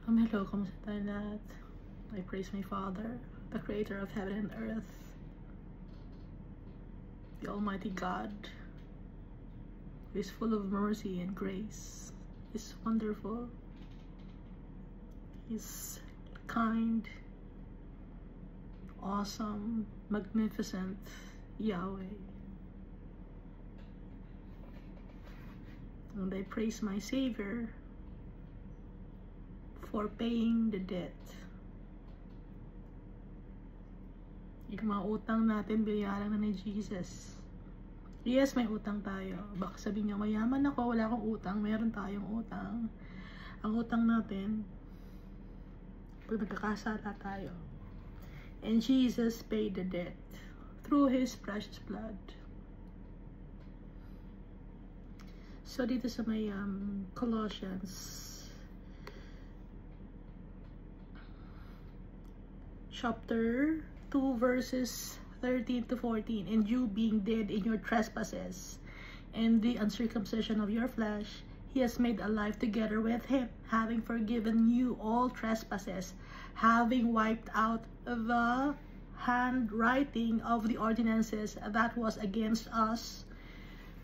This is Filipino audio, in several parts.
Hello, kamusta tayo lahat? I praise my Father, the Creator of heaven and earth, the Almighty God, who is full of mercy and grace. He's wonderful. He's kind, awesome, magnificent Yahweh. And I praise my Savior for paying the debt. Yung mga utang natin, binayaran na ni Jesus. Yes, may utang tayo. Baka sabihin nyo, mayaman ako, wala akong utang. Meron tayong utang. Ang utang natin, pag nagkakasala tayo. And Jesus paid the debt through His precious blood. So dito sa may Colossians chapter 2 verses 13 to 14, and you being dead in your trespasses and the uncircumcision of your flesh, He has made alive together with Him, having forgiven you all trespasses, having wiped out the handwriting of the ordinances that was against us,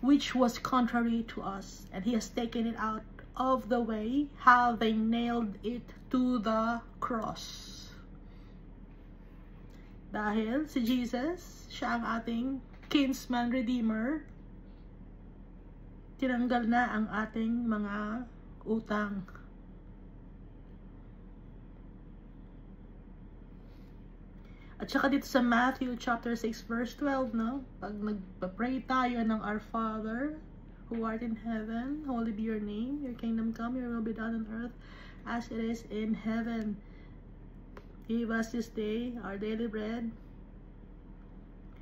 which was contrary to us, and He has taken it out of the way, having nailed it to the cross. Dahil si Jesus, siya ang ating kinsman redeemer, tinanggal na ang ating mga utang. At saka dito sa Matthew chapter 6 verse 12, no? Pag nagpa-pray tayo ng Our Father, who art in heaven, holy be your name, your kingdom come, your will be done on earth as it is in heaven. Give us this day our daily bread,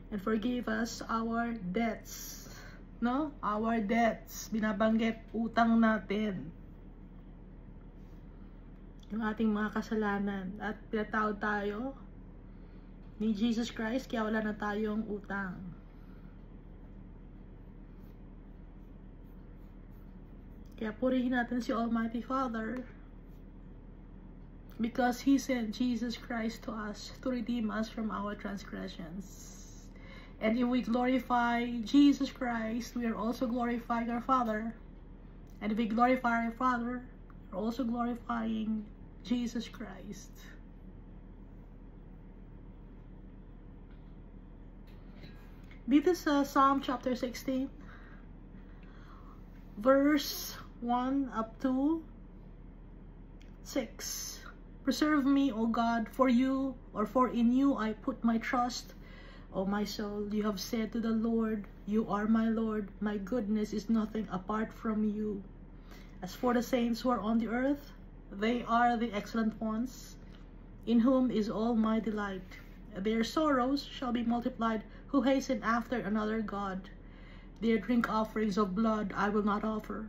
and forgive us our debts. No? Our debts. Binabanggit, utang natin. Yung ating mga kasalanan. At pinatawad tayo ni Jesus Christ, kaya wala na tayong utang. Kaya purihin natin si Almighty Father, because He sent Jesus Christ to us to redeem us from our transgressions. And if we glorify Jesus Christ, we are also glorifying our Father. And if we glorify our Father, we're also glorifying Jesus Christ. Dito sa Psalm chapter 16, verse 1 up to 6. Preserve me, O God, for you, or for in you I put my trust. O my soul, you have said to the Lord, you are my Lord. My goodness is nothing apart from you. As for the saints who are on the earth, they are the excellent ones, in whom is all my delight. Their sorrows shall be multiplied, who hasten after another God. Their drink offerings of blood I will not offer,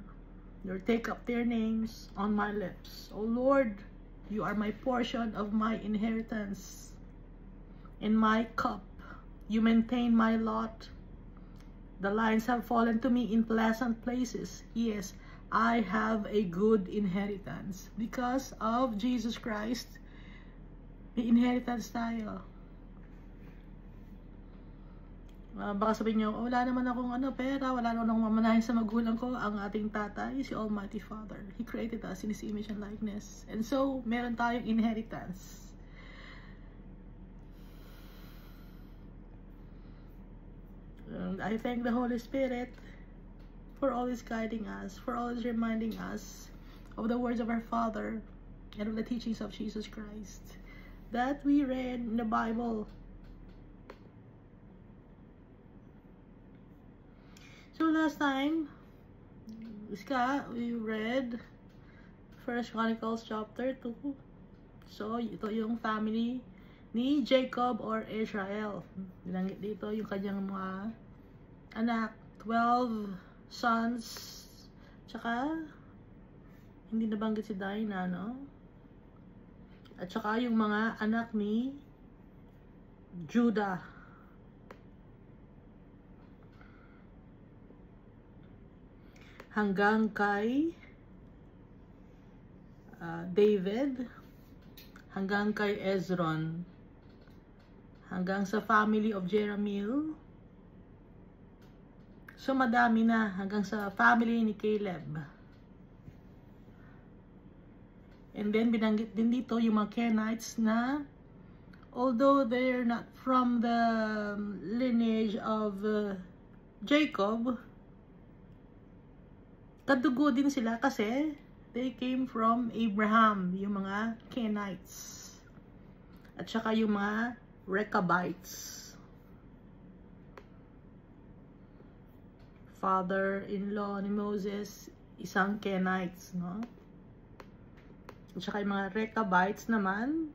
nor take up their names on my lips. O Lord, you are my portion of my inheritance. In my cup, you maintain my lot. The lines have fallen to me in pleasant places. Yes, I have a good inheritance. Because of Jesus Christ, may inheritance tayo. Baka sabihin nyo, wala naman akong pera, wala naman akong mamanahin sa magulang ko. Ang ating tatay, si Almighty Father. He created us in His image and likeness. And so, meron tayong inheritance. And I thank the Holy Spirit for always guiding us, for always reminding us of the words of our Father and of the teachings of Jesus Christ that we read in the Bible. So last time, we read 1 Chronicles chapter 2. So ito yung family ni Jacob or Israel. Binanggit dito yung kanyang mga anak, 12 sons, tsaka hindi nabanggit si Dinah, no? At tsaka yung mga anak ni Judah. Hanggang kay David, hanggang kay Ezron, hanggang sa family of Jerahmeel. So madami na hanggang sa family ni Caleb. And then binanggit din dito yung mga Kenites na although they're not from the lineage of Jacob, kadugo din sila kasi they came from Abraham, yung mga Kenites. At saka yung mga Rechabites. Father-in-law ni Moses, isang Kenites, no? At saka yung mga Rechabites naman,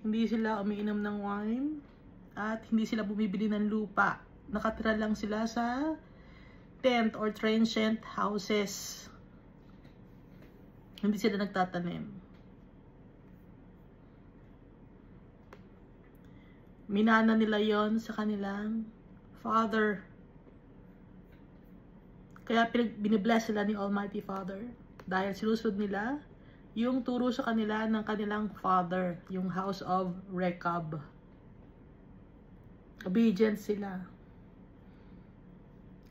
hindi sila umiinom ng wine at hindi sila bumibili ng lupa. Nakatira lang sila sa tent or transient houses. Hindi sila nagtatanim. Minana nila yon sa kanilang father. Kaya binibless sila ni Almighty Father dahil sinusunod nila yung turo sa kanila ng kanilang father, yung house of Rechab. Obedient sila.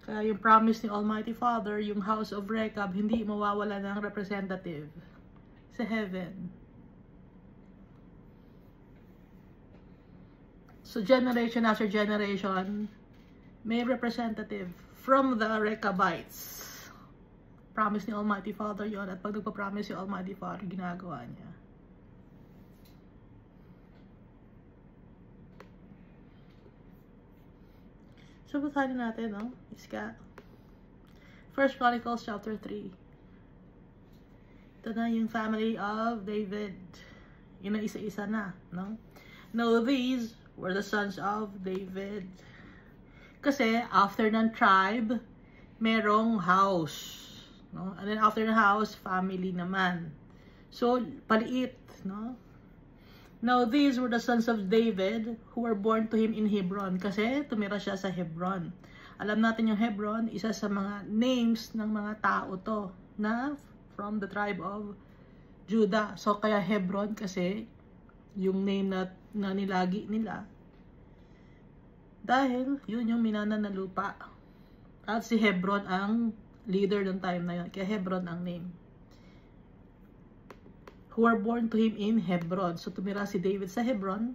Kaya yung promise ni Almighty Father, yung house of Rechab, hindi mawawala ng representative sa heaven. So generation after generation, may representative from the Rechabites. Promise ni Almighty Father yon, at pag nagpa-promise si Almighty Father, ginagawa niya. So, basahin natin, no? Iska. 1 Chronicles chapter 3. Ito na yung family of David. Yun na isa-isa na, no? Now, these were the sons of David. Kasi, after ng tribe, merong house. No? And then after the house, family naman. So, paliit, no? Now, these were the sons of David who were born to him in Hebron. Kasi, tumira siya sa Hebron. Alam natin yung Hebron, isa sa mga names ng mga tao to, na from the tribe of Judah. So, kaya Hebron kasi, yung name na nilagi nila. Dahil, yun yung minana na lupa. At si Hebron ang leader ng time na yun. Kaya Hebron ang name. Who were born to him in Hebron. So tumira si David sa Hebron.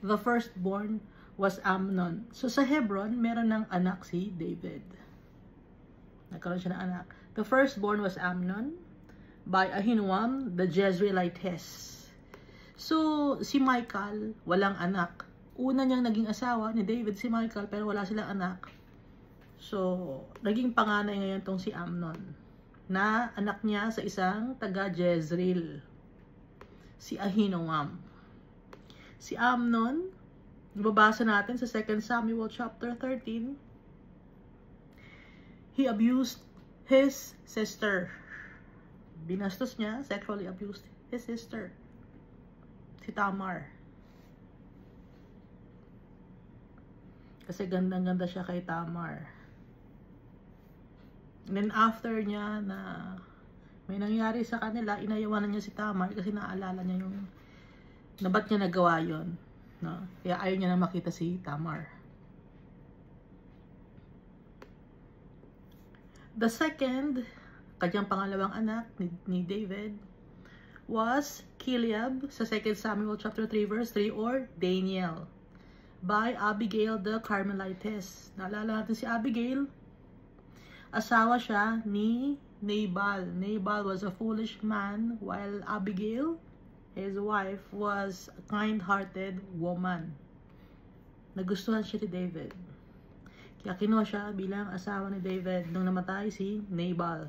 The firstborn was Amnon. So sa Hebron, meron ng anak si David. Nagkaroon siya ng anak. The firstborn was Amnon by Ahinoam, the Jezreelitess. So si Michal, walang anak. Una niyang naging asawa ni David si Michal, pero wala silang anak. So, naging panganay ngayon tong si Amnon, na anak niya sa isang taga Jezreel, si Ahinoam. Si Amnon, nababasa natin sa 2 Samuel chapter 13, he abused his sister. Binastos niya, sexually abused his sister, si Tamar. Kasi gandang-ganda siya kay Tamar. And then after niya na may nangyari sa kanila, inayawanan niya si Tamar kasi naalala niya yung na ba't niya nagawa yun. No? Kaya ayaw niya na makita si Tamar. The second, kanyang pangalawang anak ni David was Kiliab sa 2 Samuel chapter 3 verse 3 or Daniel by Abigail the Carmelitess. Naalala natin si Abigail. Asawa siya ni Nabal. Nabal was a foolish man while Abigail, his wife, was a kind-hearted woman. Nagustuhan siya ni David. Kaya kinuha siya bilang asawa ni David nung namatay si Nabal.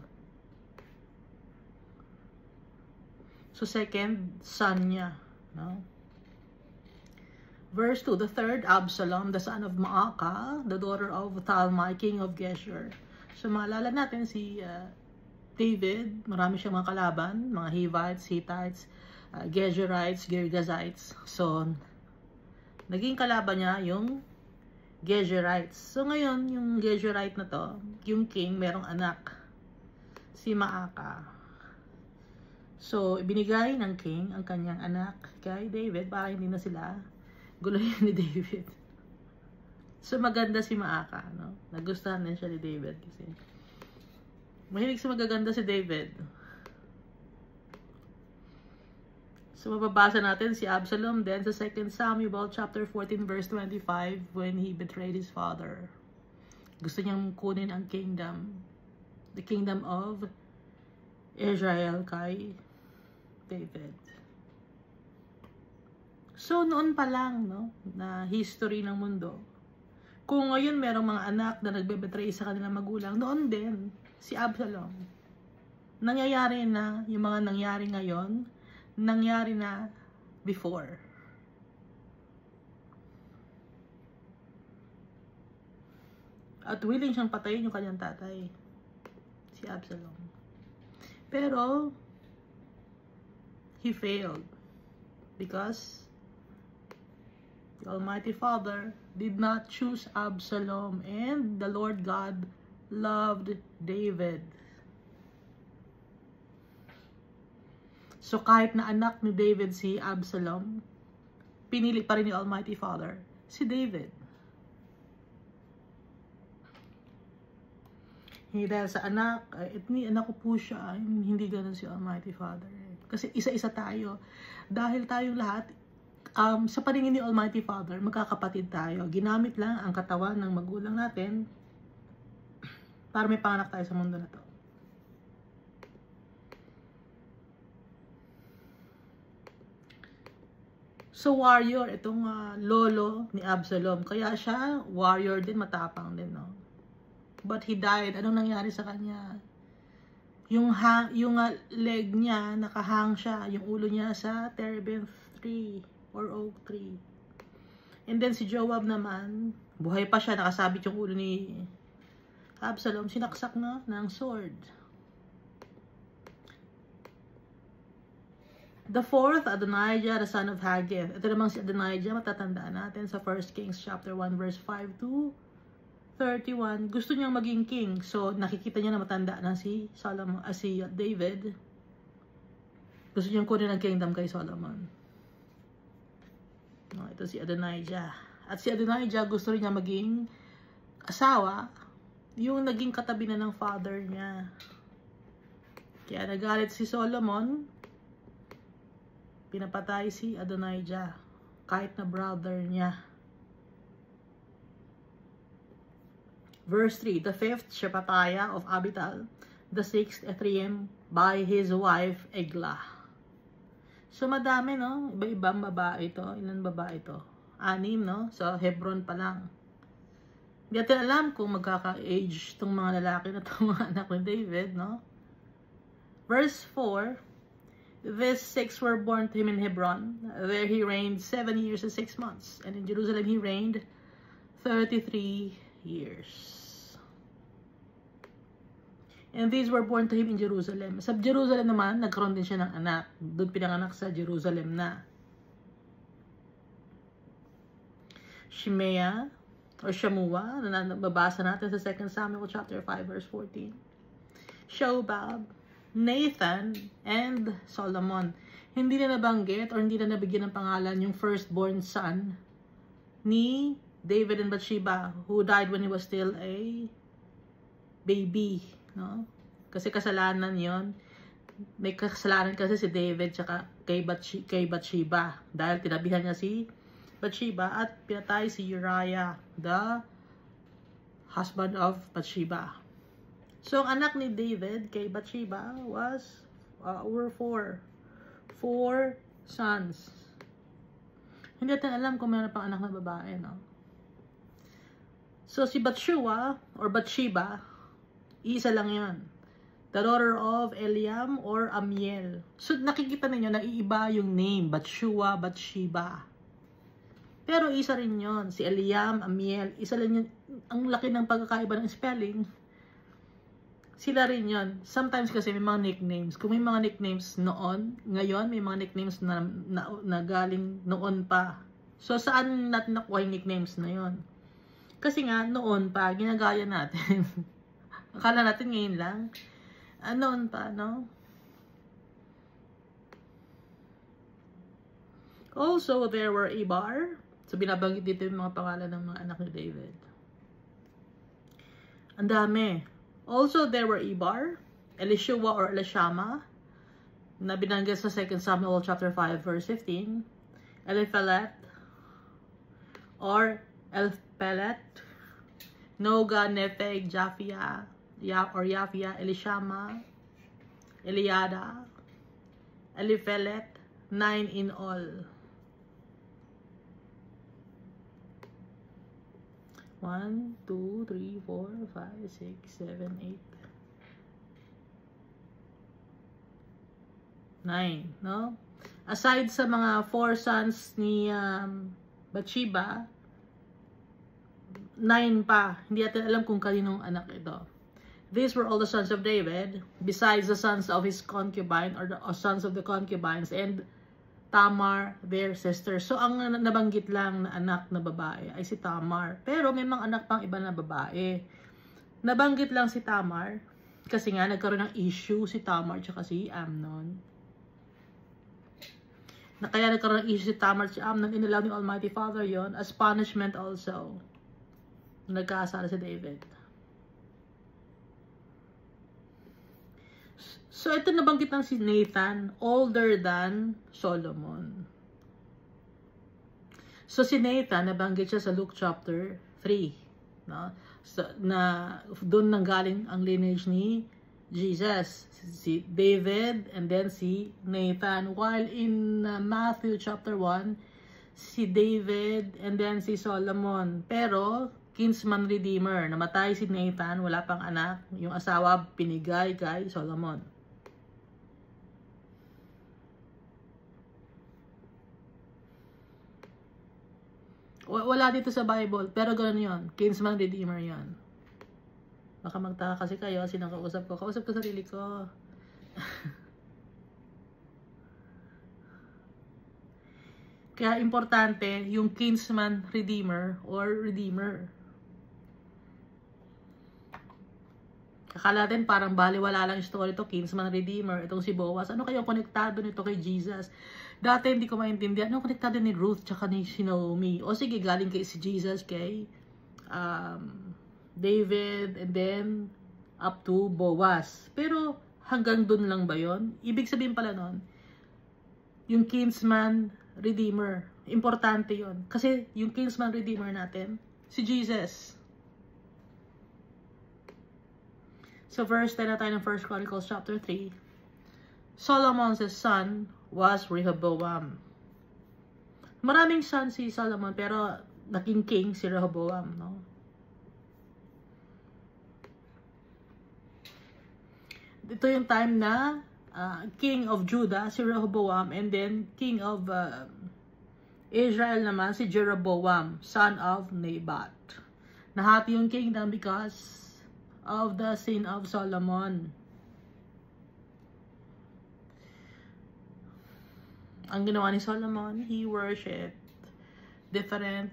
So second son niya. No? Verse 2, the third, Absalom, the son of Maacah, the daughter of Talmai, king of Geshur. So, maalala natin si David, marami siyang mga kalaban, mga Hivites, Hittites, Geshurites, Girgazites. So, naging kalaban niya yung Geshurites. So, ngayon, yung Geshurite na to, yung king, merong anak, si Maacah. So, ibinigay ng king ang kanyang anak kay David para hindi na sila guluhin ni David. So, maganda si Maaka, no? Nagustuhan din siya ni David kasi mahilig sa magaganda si David. So, mababasa natin si Absalom then sa 2 Samuel chapter 14 verse 25 when he betrayed his father. Gusto niyang kunin ang kingdom, the kingdom of Israel kay David. So, noon pa lang, no, na history ng mundo. Kung ngayon merong mga anak na nagbe-betray sa kanilang magulang, noon din, si Absalom. Nangyayari na yung mga nangyari ngayon, nangyari na before. At willing siyang patayin yung kanyang tatay, si Absalom. Pero, he failed because the Almighty Father did not choose Absalom, and the Lord God loved David. So kahit na anak ni David si Absalom, pinili pa rin ni Almighty Father si David. Hindi dahil sa anak, anak ko po siya, hindi ganun si Almighty Father. Kasi isa-isa tayo. Dahil tayong lahat, sa paningin ni Almighty Father, magkakapatid tayo. Ginamit lang ang katawan ng magulang natin para may panganak tayo sa mundo na to. So warrior, itong lolo ni Absalom. Kaya siya, warrior din, matapang din, no? But he died. Anong nangyari sa kanya? Yung leg niya, nakahang siya. Yung ulo niya sa terebinth tree or oak tree. And then si Joab naman, buhay pa siya, nakasabit yung ulo ni Absalom, sinaksak na ng sword. The fourth, Adonijah, the son of Haggith. Ito namang si Adonijah, matatandaan natin sa 1 Kings chapter 1 verse 5 to 31. Gusto niyang maging king. So, nakikita niya na matanda na si David. Gusto niyang kunin ang kingdom kay Solomon. No, ito si Adonijah. At si Adonijah, gusto rin niya maging asawa, yung naging katabi na ng father niya. Kaya nagalit si Solomon, pinapatay si Adonijah, kahit na brother niya. Verse 3, the fifth, Shephatiah of Abital, the sixth, Ephraim, by his wife, Eglah. So, madami, no? Iba-ibang babae ito. Ilan babae ito? 6, no? So, Hebron pa lang. Hindi natin alam kung magkaka-age itong mga lalaki na itong mga anak ni David, no? Verse 4, these 6 were born to him in Hebron, where he reigned 7 years and 6 months. And in Jerusalem he reigned 33 years. And these were born to him in Jerusalem. Sa Jerusalem naman, nagkaroon din siya ng anak. Doon pinanganak sa Jerusalem na. Shimea, or Shamua, na nababasa natin sa 2 Samuel chapter 5 verse 14. Shobab, Nathan, and Solomon. Hindi na nabanggit or hindi na nabigyan ng pangalan yung firstborn son ni David and Bathsheba, who died when he was still a baby, no? Kasi kasalanan yon. May kasalanan kasi si David tsaka kay Bathsheba dahil tinabihan niya si Bathsheba at pinatay si Uriah, the husband of Bathsheba. So ang anak ni David kay Bathsheba were four sons. Hindi natin alam kung mayroon pang anak na babae, no? So, si Bathsheba, isa lang yan. The daughter of Eliam or Amiel. So, nakikita ninyo na iiba yung name. Bathsheba. Pero isa rin yon. Si Eliam, Amiel. Isa lang yun. Ang laki ng pagkakaiba ng spelling. Sila rin yon. Sometimes kasi may mga nicknames. Kung may mga nicknames noon, ngayon may mga nicknames na galing noon pa. So, saan natin nakuha yung nicknames na yon? Kasi nga, noon pa, ginagaya natin. Akala natin ngayon lang. Noon pa, no? Also, there were Ebar. So, binabanggit dito yung mga pangalan ng mga anak ni David. Ang dami. Also, there were Ebar, Elishua or Elishama, na binanggit sa 2 Samuel chapter 5 verse 15, Eliphelet or Elpelet, Noga, Nepheg, Japhia, Yafia, Elishama, Eliada, Eliphelet, 9 in all. 1, 2, 3, 4, 5, 6, 7, 8, 9, no? Aside sa mga 4 sons ni Bathsheba, 9 pa. Hindi natin alam kung kaninong anak ito. These were all the sons of David, besides the sons of his concubine or the sons of the concubines and Tamar, their sister. So, ang nabanggit lang na anak na babae ay si Tamar. Pero may mga anak pang iba na babae. Nabanggit lang si Tamar kasi nga nagkaroon ng issue si Tamar tsaka si Amnon. Na kaya nagkaroon ng issue si Tamar at si Amnon, inalaw ni Almighty Father yon as punishment also. Nagkasala si David. So, ito nabanggit ng si Nathan, older than Solomon. So, si Nathan, nabanggit siya sa Luke chapter 3. No? So, na doon nanggaling ang lineage ni Jesus. Si David and then si Nathan. While in Matthew chapter 1, si David and then si Solomon. Pero, kinsman redeemer. Namatay si Nathan, wala pang anak. Yung asawa, pinigay kay Solomon. Wala dito sa Bible, pero gano'n yun. Kinsman Redeemer yun. Baka magtaka kasi kayo, sinang kausap ko. Kausap ko sarili ko. Kaya importante yung Kinsman Redeemer or Redeemer. Akala din parang baliwala lang yung story to, Kinsman Redeemer, itong si Boaz. Ano kayong konektado nito kay Jesus? Dati hindi ko maintindihan. Ano konektado ni Ruth tsaka ni Naomi? O sige, galing kay si Jesus kay David and then up to Boaz. Pero hanggang dun lang ba yon? Ibig sabihin pala nun, yung Kinsman Redeemer, importante yon. Kasi yung Kinsman Redeemer natin, si Jesus. So verse 10 na tayo ng 1 Chronicles chapter 3. Solomon's son was Rehoboam. Maraming son si Solomon pero naging king si Rehoboam, no? Ito yung time na king of Judah si Rehoboam and then king of Israel naman si Jeroboam, son of Nebat. Nahati yung kingdom because of the sin of Solomon. Ang ginawa ni Solomon, he worshipped different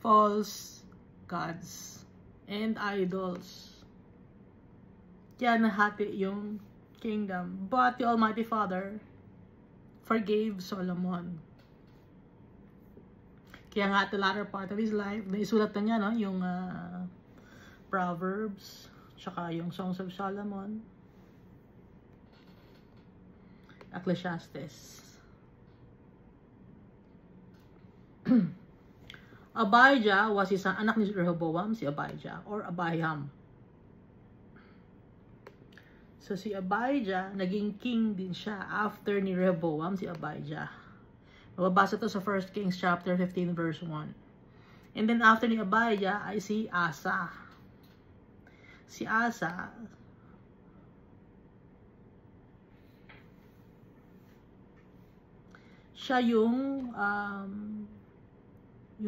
false gods and idols. Kaya nahati yung kingdom. But the Almighty Father forgave Solomon. Kaya nga at the latter part of his life, naisulat na niya, no, yung Proverbs, tsaka yung Songs of Solomon, Ecclesiastes. Abijah was isang anak ni Rehoboam, si Abijah, or Abiham. So si Abijah, naging king din siya after ni Rehoboam, si Abijah. Mababasa to sa 1 Kings chapter 15 verse 1. And then after ni Abijah ay si Asa. Si Asa, siya yung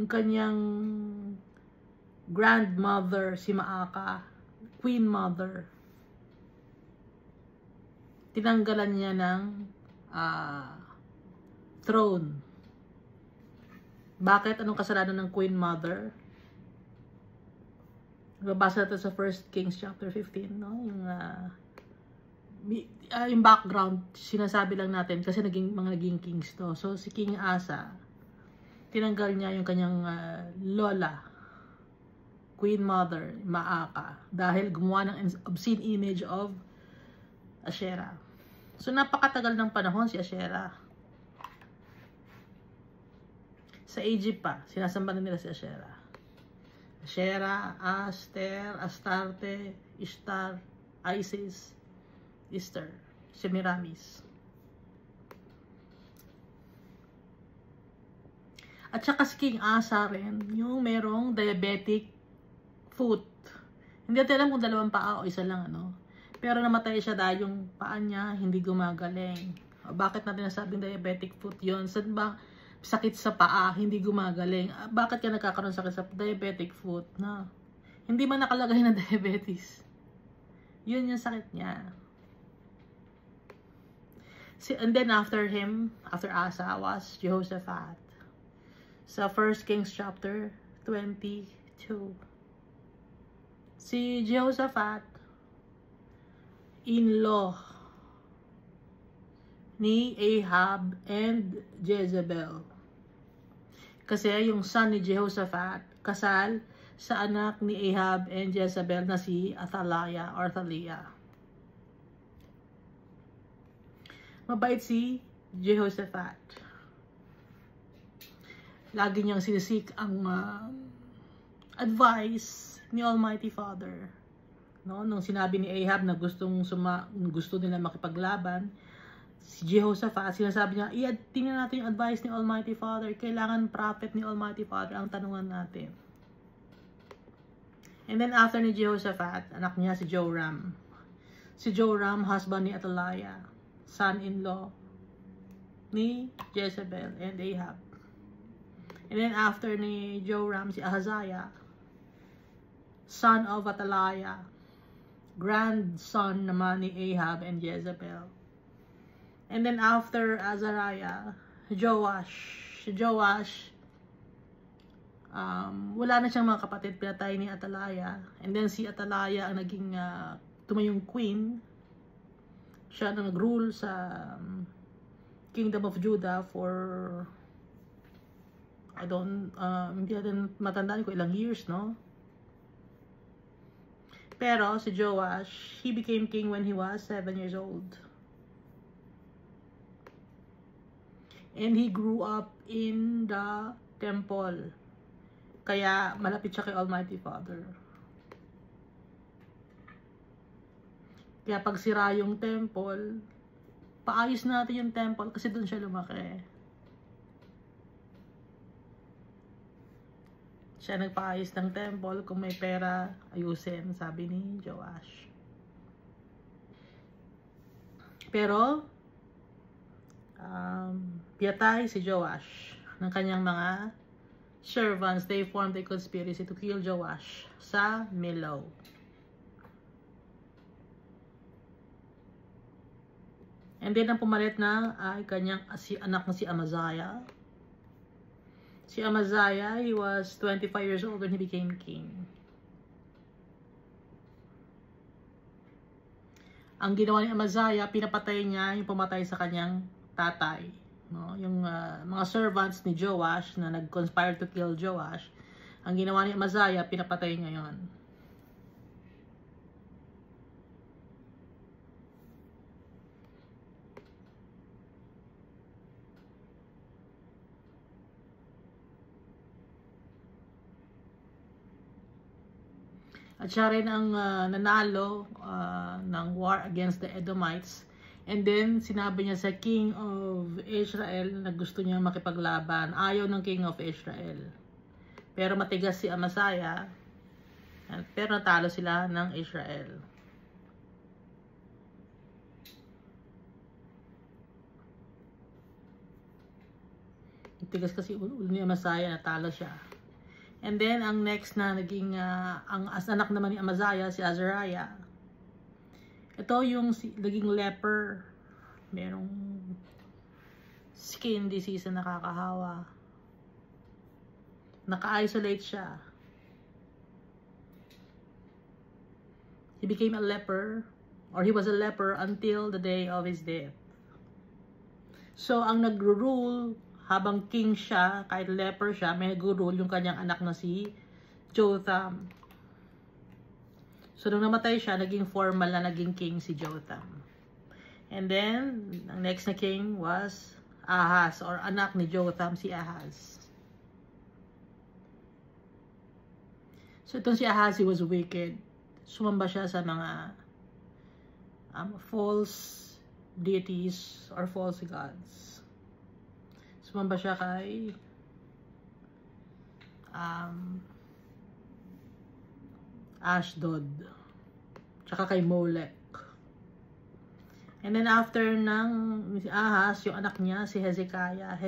kanyang grandmother, si Maaka, queen mother. Tinanggalan niya ng throne. Bakit? Anong kasalanan ng queen mother? Babasa ito sa 1 Kings chapter 15, no? Yung background, sinasabi lang natin kasi mga naging kings to. So, si King Asa, tinanggal niya yung kanyang lola, Queen Mother, Maaka, dahil gumawa ng obscene image of Asherah. So, napakatagal ng panahon si Asherah. Sa Egypt pa, sinasamba nila si Asherah. Asherah, Aster, Astarte, Ishtar, Isis, Easter, Semiramis. At saka si King Asa rin, yung merong diabetic foot. Hindi natin alam kung dalawang paa o isa lang, ano. Pero namatay siya dahil yung paa niya hindi gumagaling. Bakit natin nasabing diabetic foot yon? Saan ba sakit sa paa, hindi gumagaling? Bakit ka nagkakaroon sakit sa diabetic foot? Na hindi man nakalagay na diabetes. Yun yung sakit niya. And then after him, after Asa, was Jehoshaphat. Sa 1 Kings chapter 22. Si Jehoshaphat, in-law ni Ahab and Jezebel. Kasi yung son ni Jehoshaphat, kasal sa anak ni Ahab and Jezebel na si Athaliah or Thalia. Mabait si Jehoshaphat. Lagi niyang sinisik ang advice ni Almighty Father. No, nung sinabi ni Ahab na gusto nila makipaglaban, si Jehoshaphat, sinasabi niya, tingnan natin yung advice ni Almighty Father. Kailangan prophet ni Almighty Father ang tanungan natin. And then after ni Jehoshaphat, anak niya si Joram. Si Joram, husband ni Athaliah, son-in-law ni Jezebel and Ahab. And then after ni Joram, si Ahaziah, son of Athaliah, grandson naman ni Ahab and Jezebel. And then after Azariah, Joash, wala na siyang mga kapatid, pinatay ni Athaliah. And then si Athaliah ang naging tumayong queen. Siya na nag-rule sa Kingdom of Judah for hindi natin matandaan ko ilang years, no? Pero si Joash, he became king when he was 7 years old. And he grew up in the temple. Kaya malapit siya kay Almighty Father. Kaya pag sira yung temple, paayos natin yung temple kasi doon siya lumaki. Siya nagpaayos ng temple, kung may pera, ayusin, sabi ni Joash. Pero, piyatay si Joash ng kanyang mga servants. They formed a conspiracy to kill Joash sa Millo. And then, ang pumalit na ay kanyang anak na si Amaziah. Si Amaziah, he was 25 years old when he became king. Ang ginawa ni Amaziah, pinapatay niya yung pumatay sa kanyang tatay. No? Yung mga servants ni Joash na nag-conspire to kill Joash, ang ginawa ni Amaziah, pinapatay niya yon. At siya rin ang nanalo ng war against the Edomites. And then, sinabi niya sa King of Israel na gusto niya makipaglaban. Ayaw ng King of Israel. Pero matigas si Amaziah. Pero natalo sila ng Israel. Matigas kasi ulo ni Amaziah, natalo siya. And then, ang next na naging, ang anak naman ni Amaziah, si Azariah. Ito yung naging leper. Merong skin disease na nakakahawa. Naka-isolate siya. He became a leper, or he was a leper until the day of his death. So, ang nag-rule habang king siya, kahit leper siya, may nag-rule yung kanyang anak na si Jotham. So, nung namatay siya, naging formal na naging king si Jotham. And then, ang next na king was Ahaz, or anak ni Jotham, si Ahaz. So, itong si Ahaz, he was wicked. Sumamba siya sa mga false deities or false gods. Sumamba siya kay Ashdod, tsaka kay Molech. And then after ng Ahaz, yung anak niya si Hezekiah.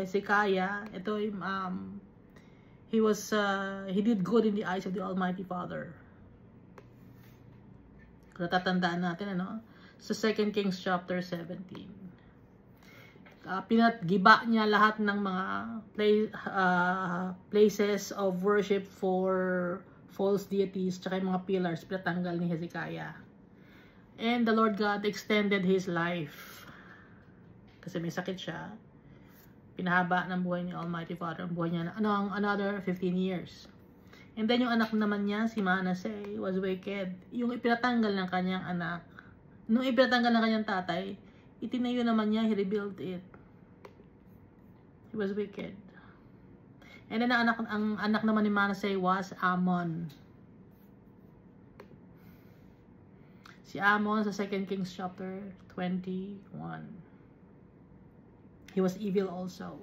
Ito he did good in the eyes of the Almighty Father. Kung natatandaan natin, ano? Sa 2 Kings chapter 17. Pinatgiba niya lahat ng mga places of worship for false deities, tsaka yung mga pillars, pinatanggal ni Hezekiah. And the Lord God extended his life. Kasi may sakit siya. Pinahaba ng buhay ni Almighty Father ang buhay niya another 15 years. And then yung anak naman niya, si Manasseh, was wicked. Yung ipinatanggal ng kanyang anak, nung ipinatanggal ng kanyang tatay, itinayo naman niya, he rebuilt it. He was wicked. And then ang anak naman ni Manasseh was Amon. Si Amon sa 2 Kings chapter 21. He was evil also.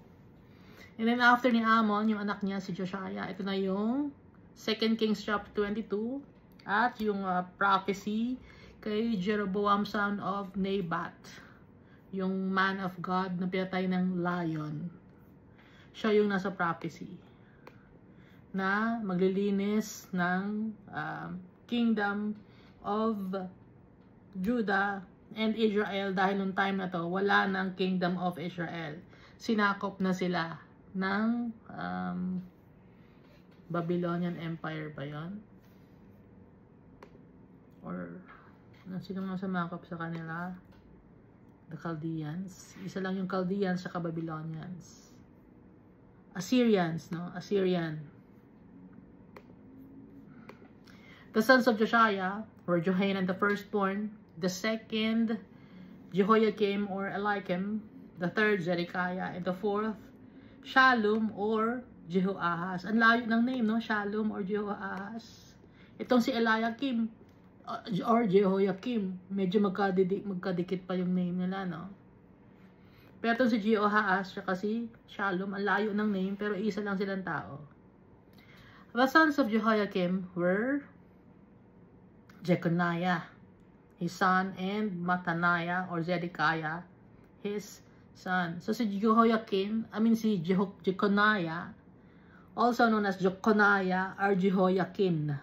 And then after ni Amon, yung anak niya si Josiah. Ito na yung 2 Kings chapter 22 at yung prophecy kay Jeroboam son of Nebat, yung man of God na pinatay ng lion. Siya yung nasa prophecy na maglilinis ng kingdom of Judah and Israel, dahil nung time na to wala ng kingdom of Israel. Sinakop na sila ng Babylonian Empire ba yun? Or sino nga sumakop sa kanila? The Chaldeans. Isa lang yung Chaldeans saka Babylonians. Assyrians, no? Assyrian. The sons of Josiah were Johanan the firstborn, the second Jehoiakim or Eliakim, the third Zedekiah, and the fourth Shallum or Jehoahaz. Ang layo ng name, no? Shallum or Jehoahaz. Itong si Eliakim or Jehoiakim, medyo magkadikit pa yung name nila, no? Pero itong si Jehoahaz at si Shallum, ang layo ng name, pero isa lang silang tao. The sons of Jehoiakim were Jeconiah, his son, and Mattaniah or Zedekiah, his son. So si Jeconiah, also known as Jeconiah or Jehoiakim.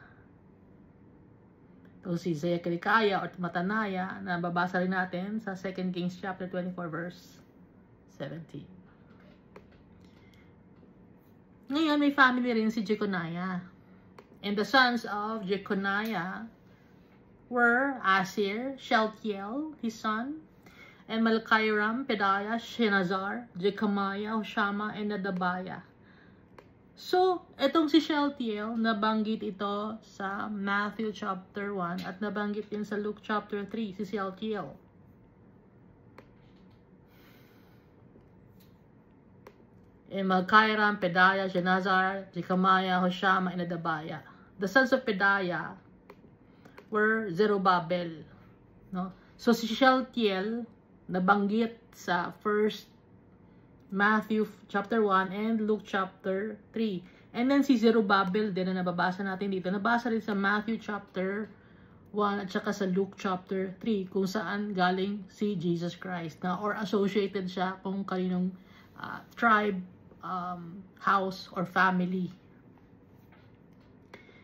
So si Zedekiah or Mattaniah, na babasa rin natin sa 2 Kings chapter 24 verse 17. Ngayon may family rin si Jeconiah. And the sons of Jeconiah were Asir, Shealtiel, his son, and Malchiram, Pedaiah, Shenazar, Jecamiah, Hoshama, and Nadabiah. So, itong si Shealtiel, nabanggit ito sa Matthew chapter 1 at nabanggit din sa Luke chapter 3, si Shealtiel. And Malchiram, Pedaiah, Shenazar, Jecamiah, Hoshama, and Nadabiah. The sons of Pedaiah were Zerubbabel, no? So si Shealtiel nabanggit sa first Matthew chapter 1 and Luke chapter 3. And then si Zerubbabel din na nababasa natin dito, nabasa rin sa Matthew chapter 1 at saka sa Luke chapter 3, kung saan galing si Jesus Christ, na or associated siya kung kaninong tribe, house or family.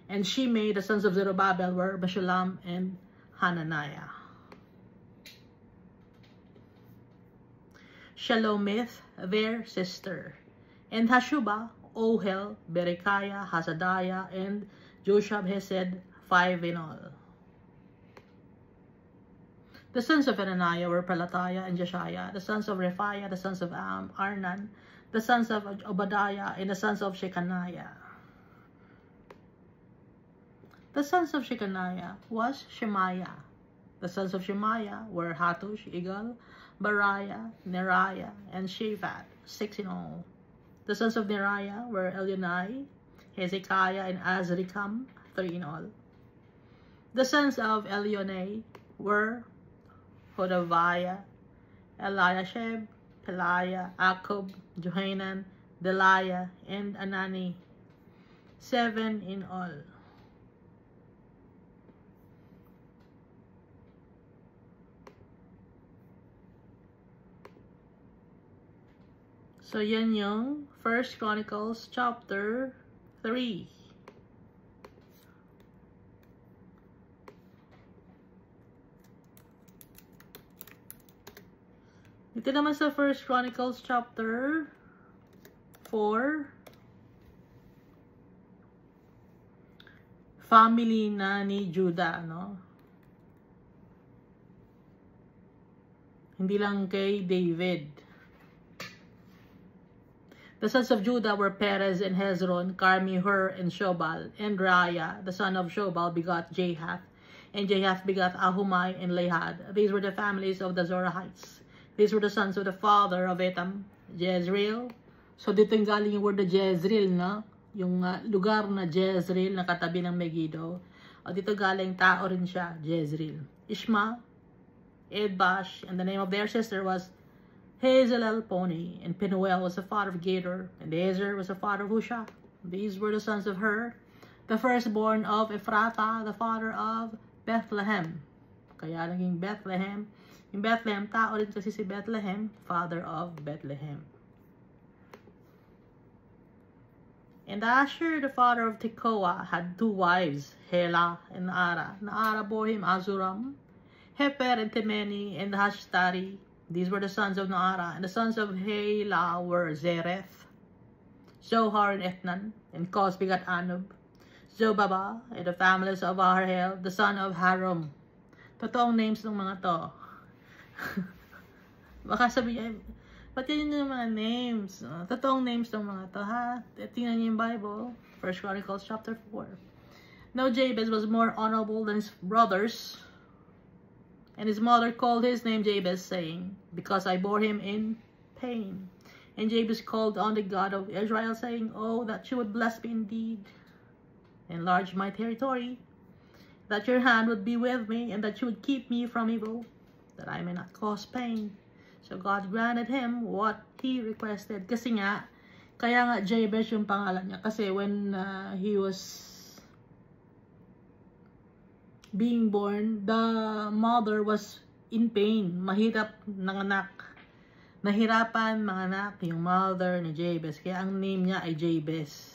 And Shimei, the sons of Zerubbabel, were Meshullam and Hananiah. Shelomith, their sister. And Hashubah, Ohel, Berechiah, Hasadiah, and Joshab-Hesed, 5 in all. The sons of Ananiah were Pelatiah and Jeshaiah. The sons of Rephaiah, the sons of Arnan, the sons of Obadiah, and the sons of Shechaniah. The sons of Shechaniah was Shemaiah. The sons of Shemaiah were Hattush, Igal, Bariah, Neriah, and Shaphat, 6 in all. The sons of Neriah were Elionai, Hezekiah, and Azrikam, 3 in all. The sons of Elionai were Hodaviah, Eliashib, Peliah, Akub, Johanan, Deliah, and Anani, 7 in all. So, yan yung 1 Chronicles chapter 3. Dito naman sa 1 Chronicles chapter 4. Family na ni Judah, no? Hindi lang kay David. The sons of Judah were Perez and Hezron, Carmi, Hur, and Shobal, and Raiah, the son of Shobal, begot Jahath, and Jahath begot Ahumai and Lahad. These were the families of the Zorahites. These were the sons of the father of Etam, Jezreel. So dito yung galing yung word na Jezreel, no? Yung lugar na Jezreel na katabi ng Megiddo. O dito galing tao rin siya, Jezreel. Ishma, Edbash, and the name of their sister was Hazelel Poni, and Penuel was the father of Gader, and Ezer was the father of Husha. These were the sons of Hur, the firstborn of Ephrathah, the father of Bethlehem. Kaya naging Bethlehem. Yung Bethlehem, tao rin kasi si Bethlehem, father of Bethlehem. And Asher, the father of Tekoa, had 2 wives, Hela and Naara. Naara bore him Azuram, Heper, and Temeni, and Hashtari. These were the sons of Naara, and the sons of Hela were Zereth, Zohar, and Ethnan, and Cos begot Anub, Zobaba, and the families of Aharhel, the son of Harum. Totoong names ng mga to. Baka sabihin, ba't yun yung mga names? Totoong names ng mga to, ha? Tingnan niyo yung Bible, 1 Chronicles chapter 4. Now Jabez was more honorable than his brothers, and his mother called his name Jabez, saying, because I bore him in pain. And Jabez called on the God of Israel, saying, oh, that you would bless me indeed, enlarge my territory, that your hand would be with me, and that you would keep me from evil, that I may not cause pain. So God granted him what he requested. Kasi nga, kaya nga Jabez yung pangalan niya. Kasi when he was being born, the mother was in pain. Mahirap nanganak. Nahirapan manganak yung mother ni Jabez. Kaya ang name niya ay Jabez.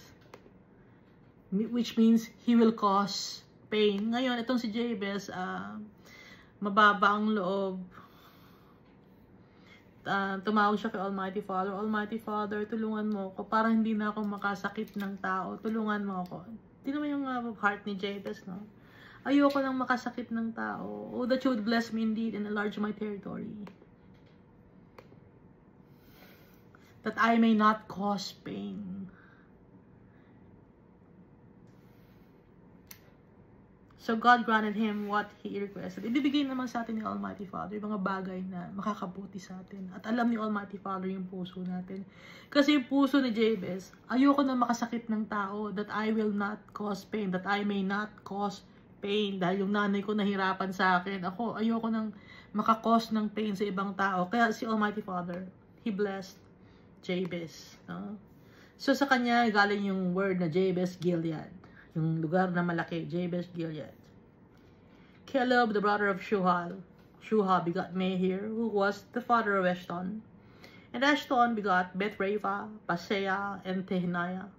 Which means he will cause pain. Ngayon, itong si Jabez, mababa ang loob. Tumawag siya kay Almighty Father. Almighty Father, tulungan mo ako para hindi na ako makasakit ng tao. Tulungan mo ako. Tingnan mo yung heart ni Jabez, no? Ayoko nang makasakit ng tao. Oh, that you would bless me indeed and enlarge my territory, that I may not cause pain. So God granted him what he requested. Ibibigay naman sa atin ni Almighty Father yung mga bagay na makakabuti sa atin. At alam ni Almighty Father yung puso natin. Kasi yung puso ni Jabez, ayoko nang makasakit ng tao, that I will not cause pain, that I may not cause pain. Dahil yung nanay ko nahirapan sa akin, ako ayoko nang makakos ng pain sa ibang tao. Kaya si Almighty Father, he blessed Jabez. No? So sa kanya galing yung word na Jabez Gilead. Yung lugar na malaki, Jabez Gilead. Caleb, the brother of Shuhal. Shuha begot Mehir, who was the father of Eshton. And Eshton begot Bethrapha, Paseah, and Tehaniah,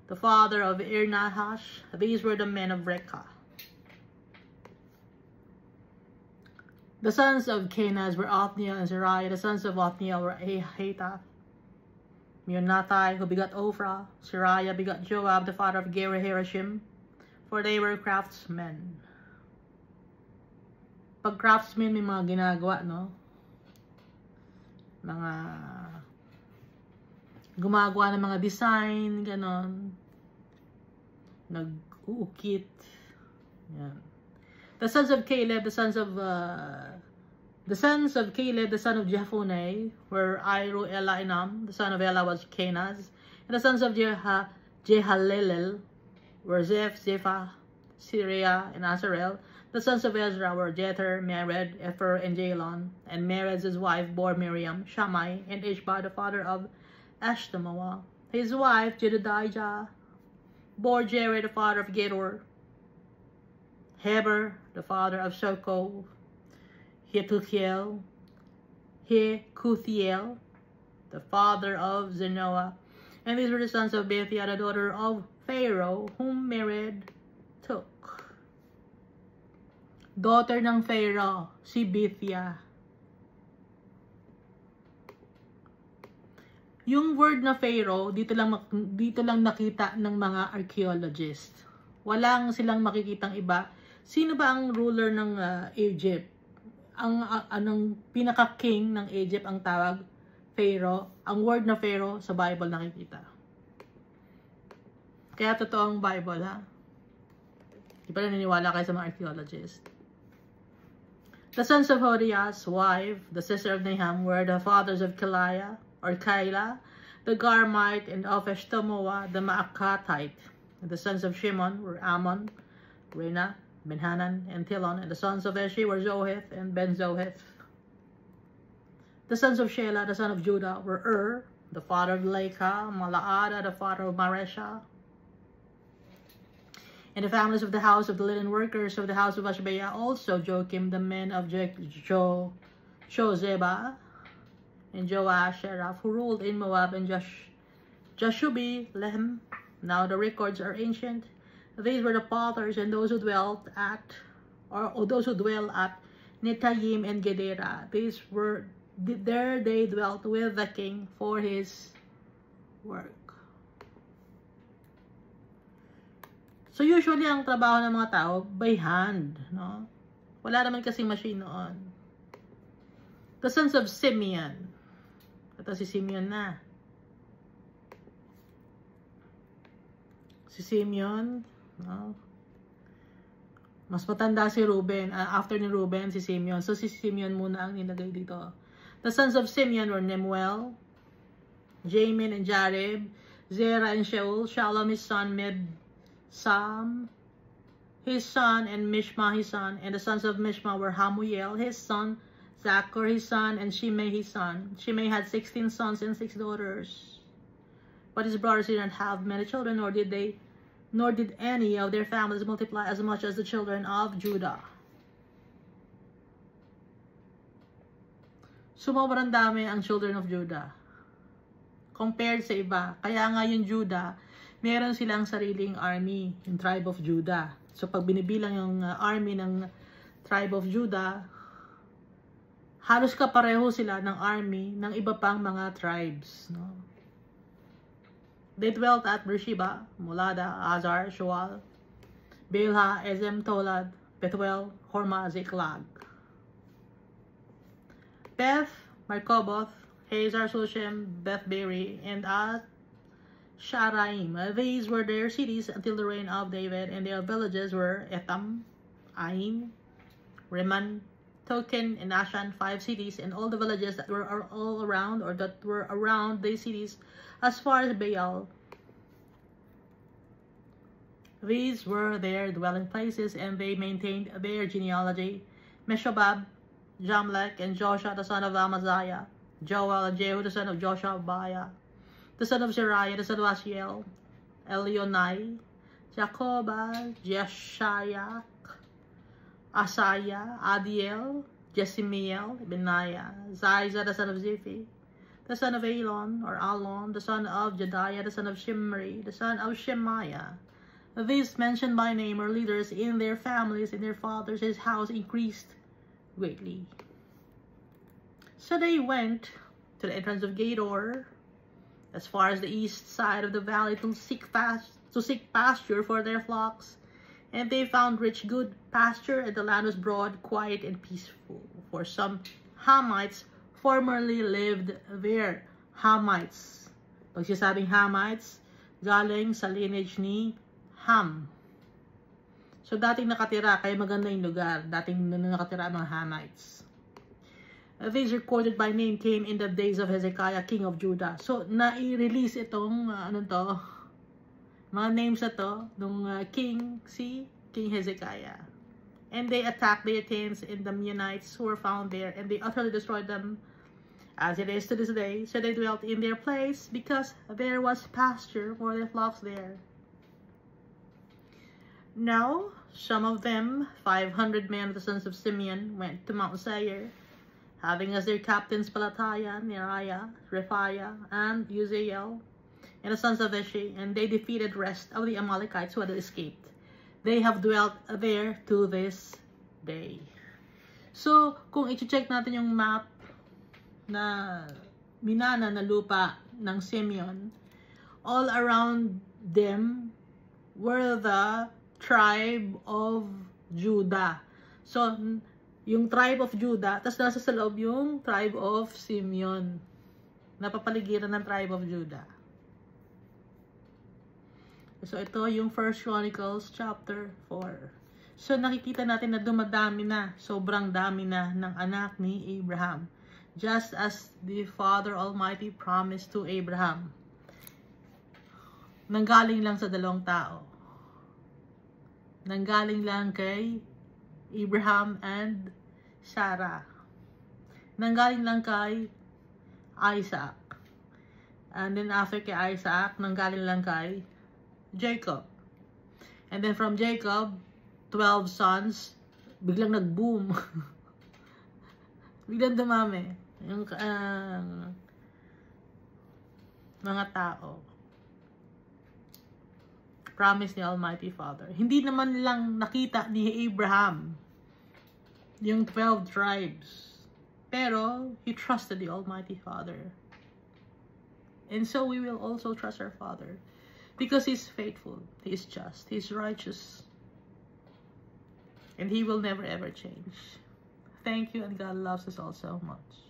the father of Ir-Nahash. These were the men of Rekha. The sons of Kenaz were Othniel and Zariah. The sons of Othniel were Ahatath, Meonathai, who begot Ophrah. Zariah begot Joab, the father of Gera-Harashim, for they were craftsmen. pag craftsman, may mga ginagawa, no? Mga gumagawa ng mga design, ganon. Nag-uukit. Yan. The sons of Caleb, the sons of Caleb, the son of Jephunneh, were Iru, Ela, Enam. The son of Ela was Kenaz. And the sons of Jehalelel were Zeph, Zephah, Syria, and Azarel. The sons of Ezra were Jether, Mered, Epher, and Jalon. And Mered's wife bore Miriam, Shammai, and Ishba, the father of Eshtemoa. His wife, Jedediah, bore Jared, the father of Gedor, Heber, the father of Soko, Hekuthiel, the father of Zenoah. And these were the sons of Bethia, the daughter of Pharaoh, whom Mered took. Daughter ng Pharaoh, si Bethia. Yung word na Pharaoh, dito lang nakita ng mga archaeologists. Walang silang makikitang iba. Sino ba ang ruler ng Egypt? Anong pinaka-king ng Egypt ang tawag? Pharaoh. Ang word na Pharaoh sa Bible nakikita. Kaya totoo ang Bible, ha? Di pa naniniwala kayo sa mga archaeologists. The sons of Hodiah's wife, the sister of Naham, were the fathers of Keilah, the Garmite, and of Eshtemoa, the Maacatite. And the sons of Shimon were Ammon, Rena, Benhanan, and Tilon. And the sons of Eshi were Zoheth and Ben-Zoheth. The sons of Shelah, the son of Judah, were the father of Lekah, Malaada, the father of Maresha. And the families of the house of the linen workers of the house of Ashbea, also Joachim, the men of Jozeba, and Joash, Sheraf, who ruled in Moab, and Jashubi, Lehem. Now the records are ancient. These were the potters and those who dwelt at, or those who dwell at Netayim and Gedera. There they dwelt with the king for his work. So usually ang trabaho ng mga tao by hand, no? Wala naman kasing machine noon. The sons of Simeon. Ito si Simeon na. Si Simeon, no? Mas matanda si Reuben. After ni Reuben, si Simeon. So si Simeon muna ang nilagay dito. The sons of Simeon were Nemuel, Jamin and Jareb, Zerah and Shaul, Shalom his son, Sam, his son, and Mishma his son. And the sons of Mishma were Hamuel, his son, Zachar his son, and Shimei his son. Shimei had 16 sons and 6 daughters. But his brothers did not have many children, nor did any of their families multiply as much as the children of Judah. Sobrang dami ang children of Judah compared sa iba. Kaya nga yung Judah, meron silang sariling army, yung tribe of Judah. So pag binibilang yung army ng tribe of Judah, halos kapareho sila ng army ng iba pang mga tribes, no? They dwelt at Beersheba, Molada, Azar, Shual, Bilhah, Ezem, Tolad, Bethuel, Hormah, Ziklag, Beth, Markoboth, Hazar, Shushem, Bethberi, and at Sharaim. These were their cities until the reign of David, and their villages were Etham, Ain, Rimmon, Token, and Ashan, 5 cities, and all the villages that were all around, or that were around these cities, as far as Baal. These were their dwelling places, and they maintained their genealogy. Meshobab, Jamlech, and Joshua the son of Amaziah, Joel, and Jehu the son of Joshabiah, the son of Zariah, the son of Asiel, Elionai, Jacoba, Jeshayak, Asaiah, Adiel, Jesimiel, Benaiah, Ziza, the son of Ziphi, the son of Elon, or Alon, the son of Jediah, the son of Shimri, the son of Shemaiah. These mentioned by name are leaders in their families, and their fathers' his house increased greatly. So they went to the entrance of Gedor, as far as the east side of the valley, to seek pasture for their flocks And they found rich, good pasture, and the land was broad, quiet, and peaceful. For some Hamites formerly lived there. Hamites. Pag sinasabing Hamites, galing sa lineage ni Ham. So, dating nakatira, kaya maganda yung lugar. Dating nakatira ang mga Hamites. These recorded by name came in the days of Hezekiah, king of Judah. So, na-release itong, mga names na to, nung King Hezekiah. And they attacked the Athenians and the Meunites who were found there, and they utterly destroyed them, as it is to this day. So they dwelt in their place, because there was pasture for their flocks there. Now, some of them, 500 men of the sons of Simeon, went to Mount Seir, having as their captains Pelatiah, Neriah, Rephaiah, and Uzziel, and the sons of Ishi, and they defeated the rest of the Amalekites who had escaped. They have dwelt there to this day. So, kung i-check natin yung map na minana na lupa ng Simeon, all around them were the tribe of Judah. So, yung tribe of Judah, tas nasa sa loob yung tribe of Simeon. Napapaligiran ng tribe of Judah. So, ito yung 1 Chronicles chapter 4. So, nakikita natin na dumadami na, sobrang dami na ng anak ni Abraham. Just as the Father Almighty promised to Abraham. Nanggaling lang sa dalawang tao. Nanggaling lang kay Abraham and Sarah. Nanggaling lang kay Isaac. And then after kay Isaac, nanggaling lang kay Jacob. And then from Jacob, 12 sons, biglang nag-boom. Biglang dumami yung mga tao. Promise ni Almighty Father. Hindi naman lang nakita ni Abraham yung 12 tribes. Pero, he trusted the Almighty Father. And so, we will also trust our Father. Because He's faithful. He is just. He is righteous. And He will never ever change. Thank you, and God loves us all so much.